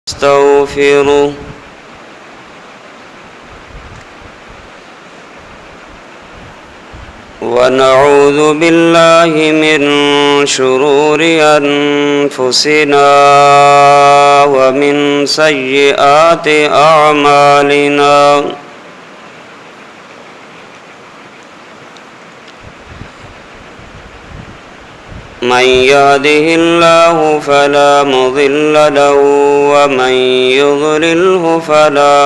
نستغفره ونعوذ بالله من شرور أنفسنا ومن سيئات أعمالنا من يهده الله فلا مضل له ومن يضلله فلا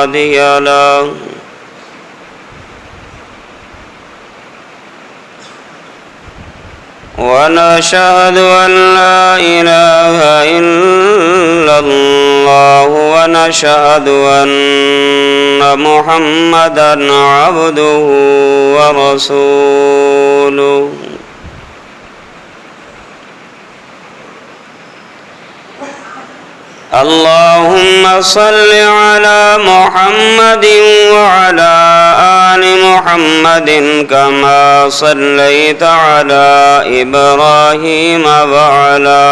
هادي له ونشهد أن لا إله إلا الله ونشهد أن محمدًا عبده ورسوله اللهم صل على محمد وعلى آل محمد كما صليت على إبراهيم وعلى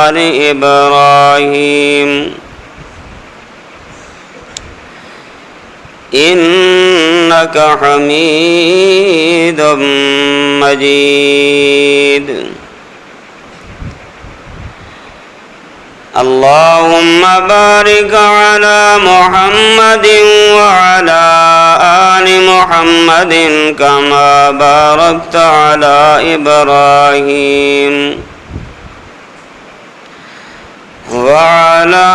آل إبراهيم إنك حميد مجيد اللهم بارك على محمد وعلى آل محمد كما باركت على إبراهيم وعلى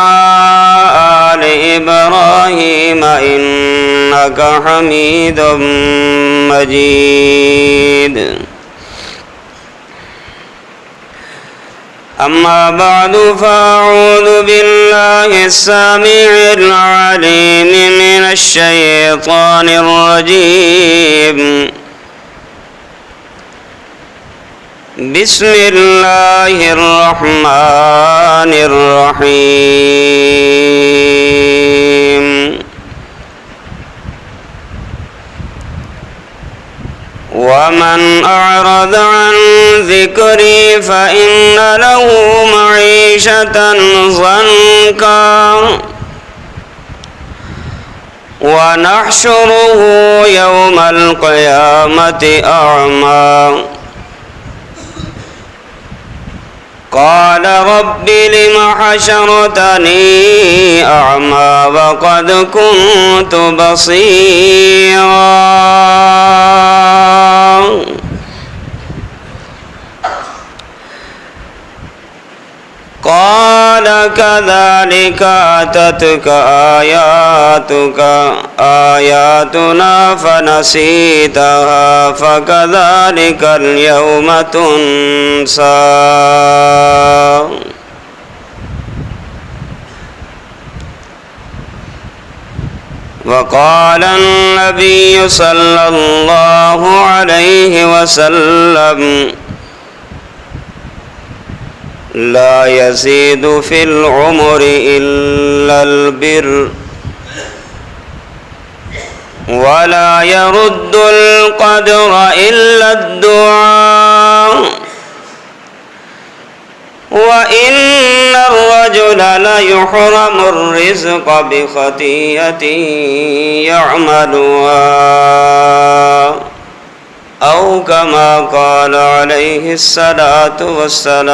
آل إبراهيم إنك حميد مجيد أما بعد فأعوذ بالله السميع العليم من الشيطان الرجيم بسم الله الرحمن الرحيم ومن أعرض عن ذكري فإن له معيشة ضنكا ونحشره يوم القيامة أعمى قال رب لم حشرتني أعمى وقد كنت بصيرا قال كذلك أتتك آياتنا فنسيتها فكذلك اليوم تنسى وقال النبي صلى الله عليه وسلم لا يزيد في العمر إلا البر ولا يرد القدر إلا الدعاء وإن الرجل ليحرم الرزق بخطيئة يعملها أو كما قال عليه الصلاة والسلام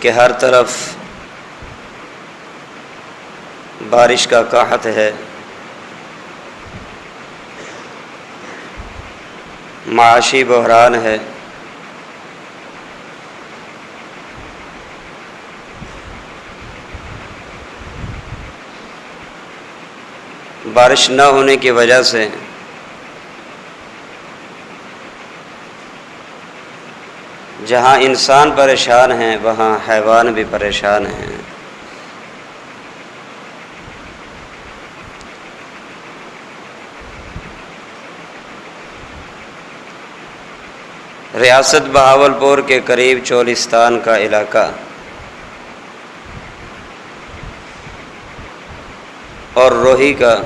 کہ ہر طرف بارش کا قحط ہے، معاشی بحران ہے، بارش نہ ہونے کی وجہ سے جہاں انسان پریشان ہیں وہاں حیوان بھی پریشان ہیں۔ ریاست بہاولپور کے قریب چولستان کا علاقہ اور روہی کا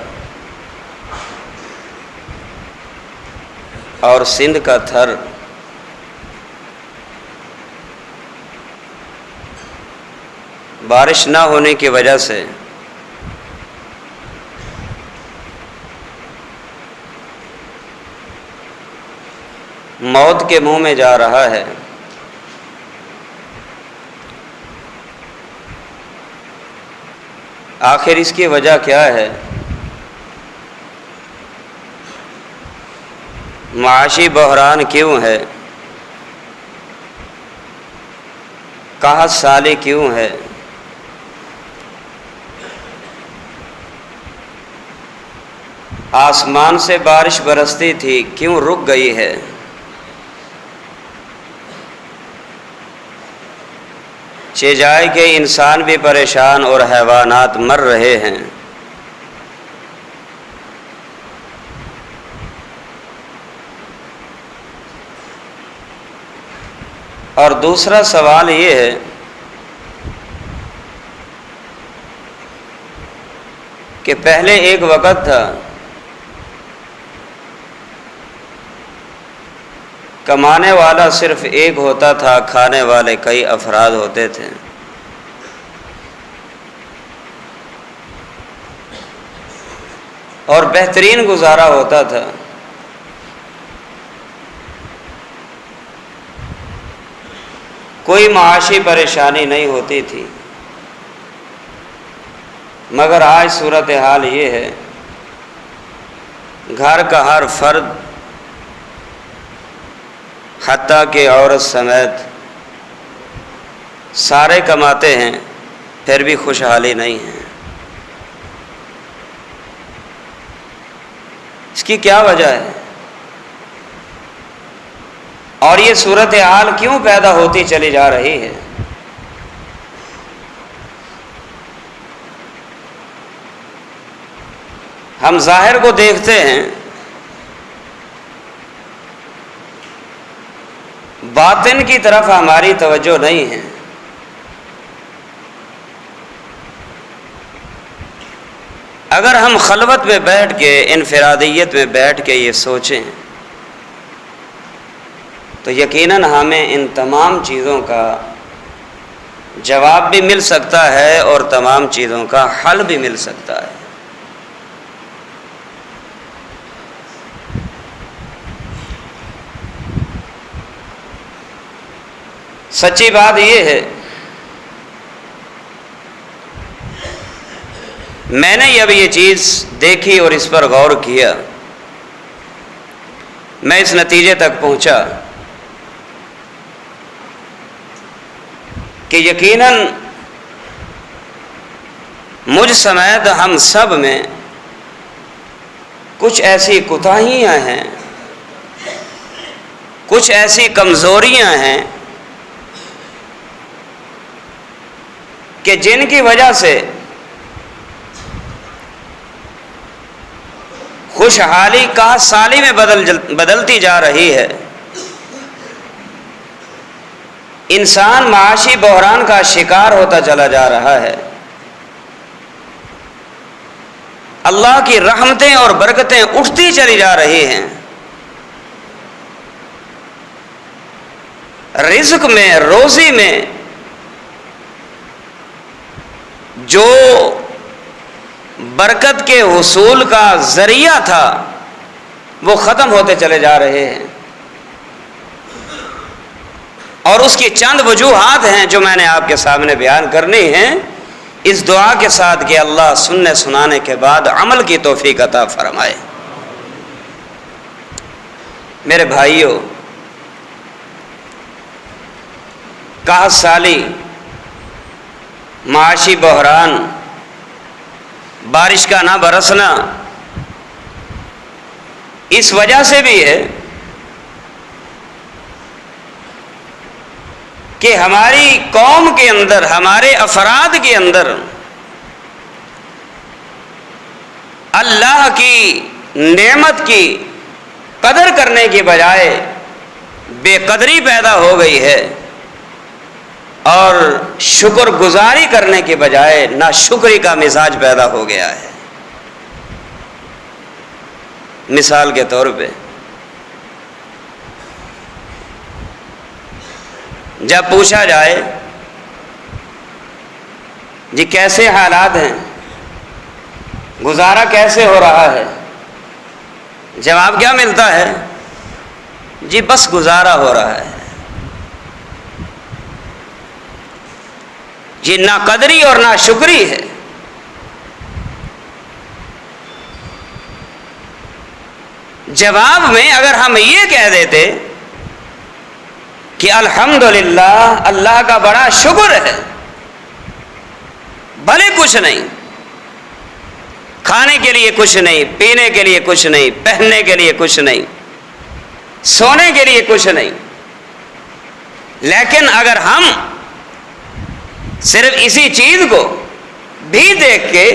اور سندھ کا تھر بارش نہ ہونے کی وجہ سے موت کے منہ میں جا رہا ہے۔ آخر اس کی وجہ کیا ہے؟ معاشی بحران کیوں ہے؟ قحط سالی کیوں ہے؟ آسمان سے بارش برستی تھی کیوں رک گئی ہے؟ چہ جائے کہ انسان بھی پریشان اور حیوانات مر رہے ہیں۔ اور دوسرا سوال یہ ہے کہ پہلے ایک وقت تھا کمانے والا صرف ایک ہوتا تھا، کھانے والے کئی افراد ہوتے تھے۔ اور بہترین گزارا ہوتا تھا۔ کوئی معاشی پریشانی نہیں ہوتی تھی۔ مگر آج صورتحال یہ ہے، گھر کا ہر فرد حتیٰ کہ عورت سمیت سارے کماتے ہیں، پھر بھی خوشحالی نہیں ہے۔ اس کی کیا وجہ ہے؟ اور یہ صورتحال کیوں پیدا ہوتی چلی جا رہی ہے؟ ہم ظاہر کو دیکھتے ہیں، باطن کی طرف ہماری توجہ نہیں ہے۔ اگر ہم خلوت میں بیٹھ کے، انفرادیت میں بیٹھ کے یہ سوچیں تو یقیناً ہمیں ان تمام چیزوں کا جواب بھی مل سکتا ہے اور تمام چیزوں کا حل بھی مل سکتا ہے۔ سچی بات یہ ہے، میں نے اب یہ چیز دیکھی اور اس پر غور کیا، میں اس نتیجے تک پہنچا کہ یقیناً مجھ سمیت ہم سب میں کچھ ایسی کوتاہیاں ہیں، کچھ ایسی کمزوریاں ہیں کہ جن کی وجہ سے خوشحالی قحط سالی میں بدلتی جا رہی ہے۔ انسان معاشی بحران کا شکار ہوتا چلا جا رہا ہے۔ اللہ کی رحمتیں اور برکتیں اٹھتی چلی جا رہی ہیں۔ رزق میں، روزی میں جو برکت کے حصول کا ذریعہ تھا وہ ختم ہوتے چلے جا رہے ہیں، اور اس کی چند وجوہات ہیں جو میں نے آپ کے سامنے بیان کرنی ہیں، اس دعا کے ساتھ کہ اللہ سننے سنانے کے بعد عمل کی توفیق عطا فرمائے۔ میرے بھائیوں، قحط سالی، معاشی بحران، بارش کا نہ برسنا اس وجہ سے بھی ہے کہ ہماری قوم کے اندر، ہمارے افراد کے اندر اللہ کی نعمت کی قدر کرنے کی بجائے بے قدری پیدا ہو گئی ہے، اور شکر گزاری کرنے کے بجائے ناشکری کا مزاج پیدا ہو گیا ہے۔ مثال کے طور پہ جب پوچھا جائے جی کیسے حالات ہیں، گزارا کیسے ہو رہا ہے، جواب کیا ملتا ہے؟ جی بس گزارا ہو رہا ہے۔ یہ ناقدری اور ناشکری ہے۔ جواب میں اگر ہم یہ کہہ دیتے کہ الحمدللہ، اللہ کا بڑا شکر ہے، بھلے کچھ نہیں، کھانے کے لیے کچھ نہیں، پینے کے لیے کچھ نہیں، پہننے کے لیے کچھ نہیں، سونے کے لیے کچھ نہیں، لیکن اگر ہم صرف اسی چیز کو بھی دیکھ کے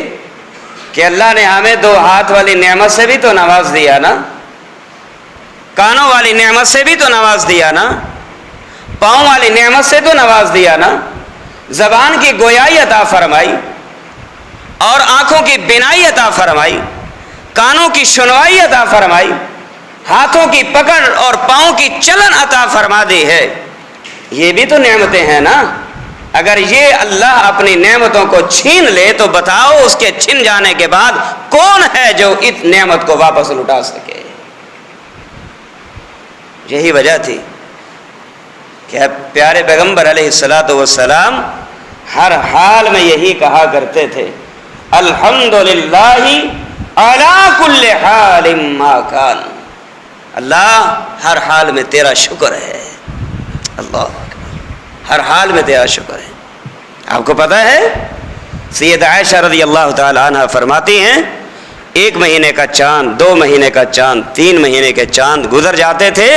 کہ اللہ نے ہمیں 2 ہاتھ والی نعمت سے بھی تو نواز دیا نا، کانوں والی نعمت سے بھی تو نواز دیا نا، پاؤں والی نعمت سے تو نواز دیا نا، زبان کی گویائی عطا فرمائی اور آنکھوں کی بینائی عطا فرمائی، کانوں کی سنوائی عطا فرمائی، ہاتھوں کی پکڑ اور پاؤں کی چلن عطا فرما دی ہے، یہ بھی تو نعمتیں ہیں نا۔ اگر یہ اللہ اپنی نعمتوں کو چھین لے تو بتاؤ اس کے چھن جانے کے بعد کون ہے جو اس نعمت کو واپس لوٹا سکے؟ یہی وجہ تھی کہ پیارے پیغمبر علیہ السلام ہر حال میں یہی کہا کرتے تھے، الحمدللہ علی کل حال ما کان، اللہ ہر حال میں تیرا شکر ہے، اللہ ہر حال میں تیرا شکر ہے۔ آپ کو پتہ ہے سید عائشہ رضی اللہ تعالی عنہ فرماتی ہیں 1 مہینے کا چاند، 2 مہینے کا چاند، 3 مہینے کے چاند گزر جاتے تھے،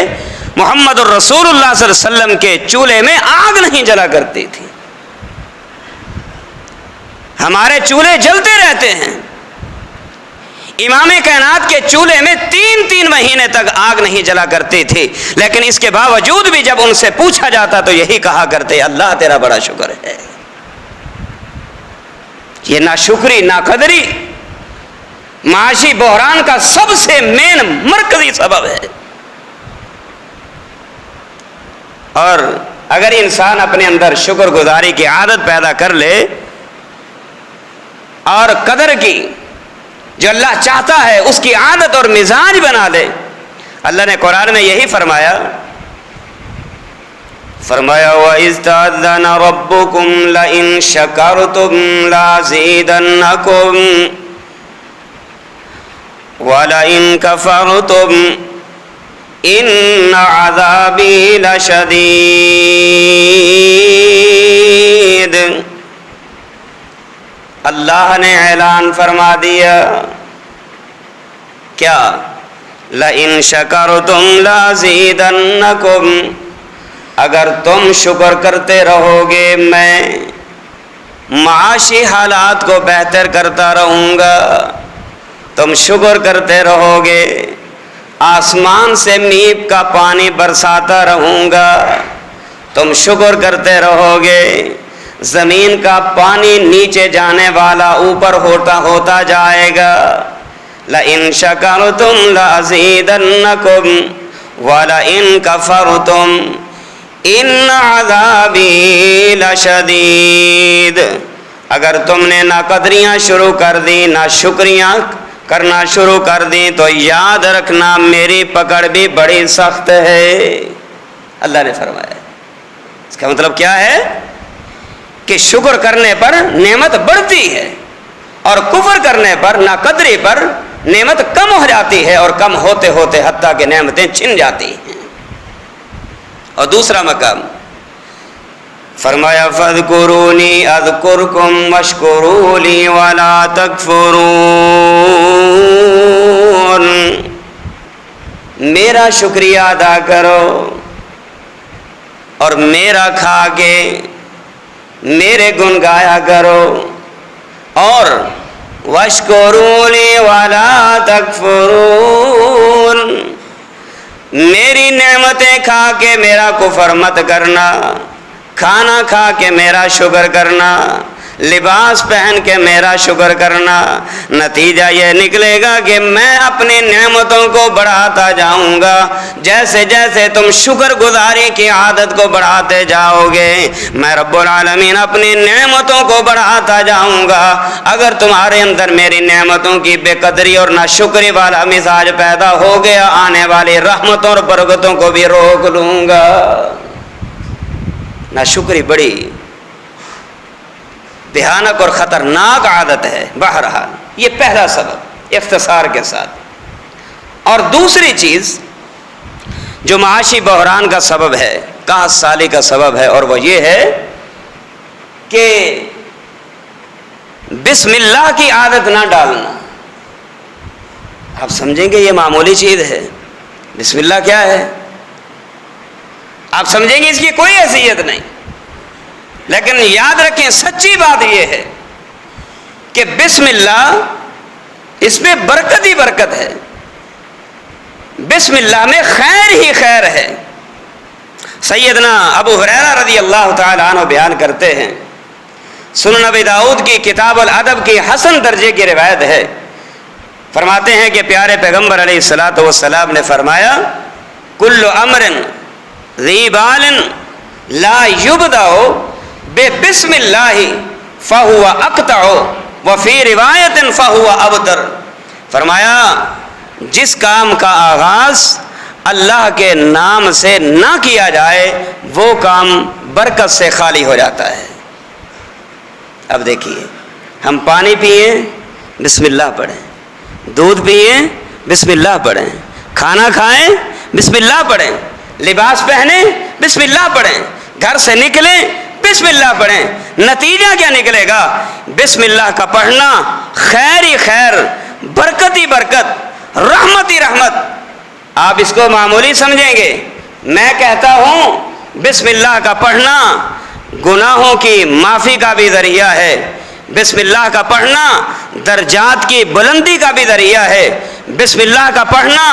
محمد الرسول اللہ صلی اللہ علیہ وسلم کے چولہے میں آگ نہیں جلا کرتی تھی۔ ہمارے چولہے جلتے رہتے ہیں، امام کائنات کے چولہے میں 3 مہینے تک آگ نہیں جلا کرتی تھی، لیکن اس کے باوجود بھی جب ان سے پوچھا جاتا تو یہی کہا کرتے، اللہ تیرا بڑا شکر ہے۔ یہ ناشکری، ناقدری معاشی بحران کا سب سے مین مرکزی سبب ہے، اور اگر انسان اپنے اندر شکر گزاری کی عادت پیدا کر لے اور قدر کی جو اللہ چاہتا ہے اس کی عادت اور مزاج بنا لے، اللہ نے قرآن میں یہی فرمایا وَإِذْ تَأَذَّنَ رَبُّكُمْ لَئِن شَكَرْتُمْ لَأَزِيدَنَّكُمْ وَلَئِن كَفَرْتُمْ إِنَّ عَذَابِي لَشَدِيدٌ۔ اللہ نے اعلان فرما دیا کیا؟ لَئِن شَكَرْتُمْ لَأَزِيدَنَّكُمْ، اگر تم شکر کرتے رہو گے میں معاشی حالات کو بہتر کرتا رہوں گا، تم شکر کرتے رہو گے، آسمان سے میپ کا پانی برساتا رہوں گا، تم شکر کرتے رہو گے، زمین کا پانی نیچے جانے والا اوپر ہوتا جائے گا، لَإِن شَكَرْتُمْ لَأَزِيدَنَّكُمْ وَلَئِن كَفَرْتُمْ إِنَّ عَذَابِي لَشَدِيدٌ۔ اگر تم نے ناقدریاں شروع کر دی، ناشکریاں کرنا شروع کر دی تو یاد رکھنا میری پکڑ بھی بڑی سخت ہے، اللہ نے فرمایا۔ اس کا مطلب کیا ہے کہ شکر کرنے پر نعمت بڑھتی ہے اور کفر کرنے پر ناقدری پر نعمت کم ہو جاتی ہے، اور کم ہوتے ہوتے حتیٰ کہ نعمتیں چھن جاتی ہیں۔ اور دوسرا مقام فرمایا فاذکرونی اذکرکم واشکروا لی ولا تکفرون، میرا شکریہ ادا کرو اور میرا کھا کے میرے گن گایا کرو، اور واشکروا لی ولا تکفرون، میری نعمتیں کھا کے میرا کفر مت کرنا، کھانا کھا کے میرا شکر کرنا، لباس پہن کے میرا شکر کرنا۔ نتیجہ یہ نکلے گا کہ میں اپنی نعمتوں کو بڑھاتا جاؤں گا۔ جیسے جیسے تم شکر گزاری کی عادت کو بڑھاتے جاؤ گے، میں رب العالمین اپنی نعمتوں کو بڑھاتا جاؤں گا۔ اگر تمہارے اندر میری نعمتوں کی بے قدری اور ناشکری والا مزاج پیدا ہو گیا، آنے والی رحمتوں اور برکتوں کو بھی روک لوں گا۔ ناشکری بڑی بھیانک اور خطرناک عادت ہے۔ بہرحال یہ پہلا سبب اختصار کے ساتھ۔ اور دوسری چیز جو معاشی بحران کا سبب ہے، قحط سالی کا سبب ہے، اور وہ یہ ہے کہ بسم اللہ کی عادت نہ ڈالنا۔ آپ سمجھیں گے یہ معمولی چیز ہے، بسم اللہ کیا ہے؟ آپ سمجھیں گے اس کی کوئی حیثیت نہیں، لیکن یاد رکھیں سچی بات یہ ہے کہ بسم اللہ اس میں برکت ہی برکت ہے، بسم اللہ میں خیر ہی خیر ہے۔ سیدنا ابو ہریرہ رضی اللہ تعالی عنہ بیان کرتے ہیں، سنن ابی داؤد کی کتاب الادب کی حسن درجے کی روایت ہے، فرماتے ہیں کہ پیارے پیغمبر علیہ الصلوۃ والسلام نے فرمایا کل امر ذی بال لا یبدأ بسم اللہ فہو اقطع وفی روایت فہو ابتر۔ فرمایا جس کام کا آغاز اللہ کے نام سے نہ کیا جائے وہ کام برکت سے خالی ہو جاتا ہے۔ اب دیکھیے، ہم پانی پئیں بسم اللہ پڑھیں، دودھ پئیں بسم اللہ پڑھیں، کھانا کھائیں بسم اللہ پڑھیں، لباس پہنیں بسم اللہ پڑھیں، گھر سے نکلیں بسم اللہ پڑھیں۔ نتیجہ کیا نکلے گا؟ بسم اللہ کا پڑھنا خیر ہی خیر، برکت ہی برکت، رحمت ہی رحمت۔ آپ اس کو معمولی سمجھیں گے، میں کہتا ہوں بسم اللہ کا پڑھنا گناہوں کی معافی کا بھی ذریعہ ہے، بسم اللہ کا پڑھنا درجات کی بلندی کا بھی ذریعہ ہے، بسم اللہ کا پڑھنا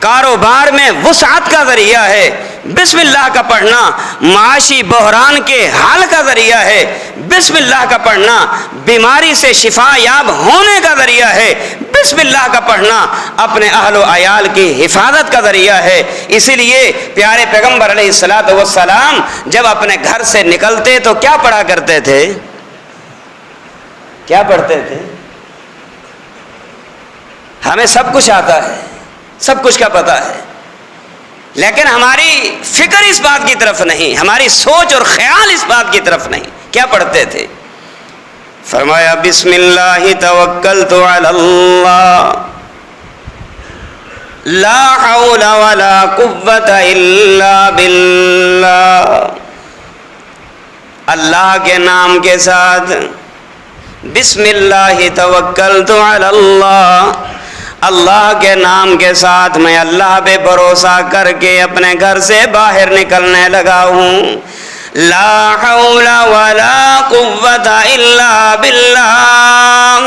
کاروبار میں وسعت کا ذریعہ ہے، بسم اللہ کا پڑھنا معاشی بحران کے حل کا ذریعہ ہے، بسم اللہ کا پڑھنا بیماری سے شفا یاب ہونے کا ذریعہ ہے، بسم اللہ کا پڑھنا اپنے اہل و عیال کی حفاظت کا ذریعہ ہے۔ اسی لیے پیارے پیغمبر علیہ الصلوۃ والسلام جب اپنے گھر سے نکلتے تو کیا پڑھا کرتے تھے؟ کیا پڑھتے تھے؟ ہمیں سب کچھ آتا ہے، سب کچھ کا پتہ ہے، لیکن ہماری فکر اس بات کی طرف نہیں، ہماری سوچ اور خیال اس بات کی طرف نہیں۔ کیا پڑھتے تھے؟ فرمایا بسم اللہ توکلت علی اللہ لا حول ولا قوة الا باللہ، اللہ کے نام کے ساتھ بسم اللہ توکلت علی اللہ، اللہ کے نام کے ساتھ میں اللہ پہ بھروسہ کر کے اپنے گھر سے باہر نکلنے لگا ہوں۔ لا حول ولا قوة الا باللہ،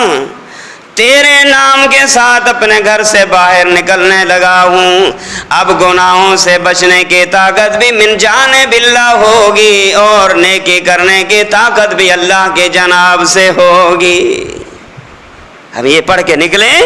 تیرے نام کے ساتھ اپنے گھر سے باہر نکلنے لگا ہوں۔ اب گناہوں سے بچنے کی طاقت بھی من جانب اللہ ہوگی، اور نیکی کرنے کی طاقت بھی اللہ کے جناب سے ہوگی۔ ہم یہ پڑھ کے نکلیں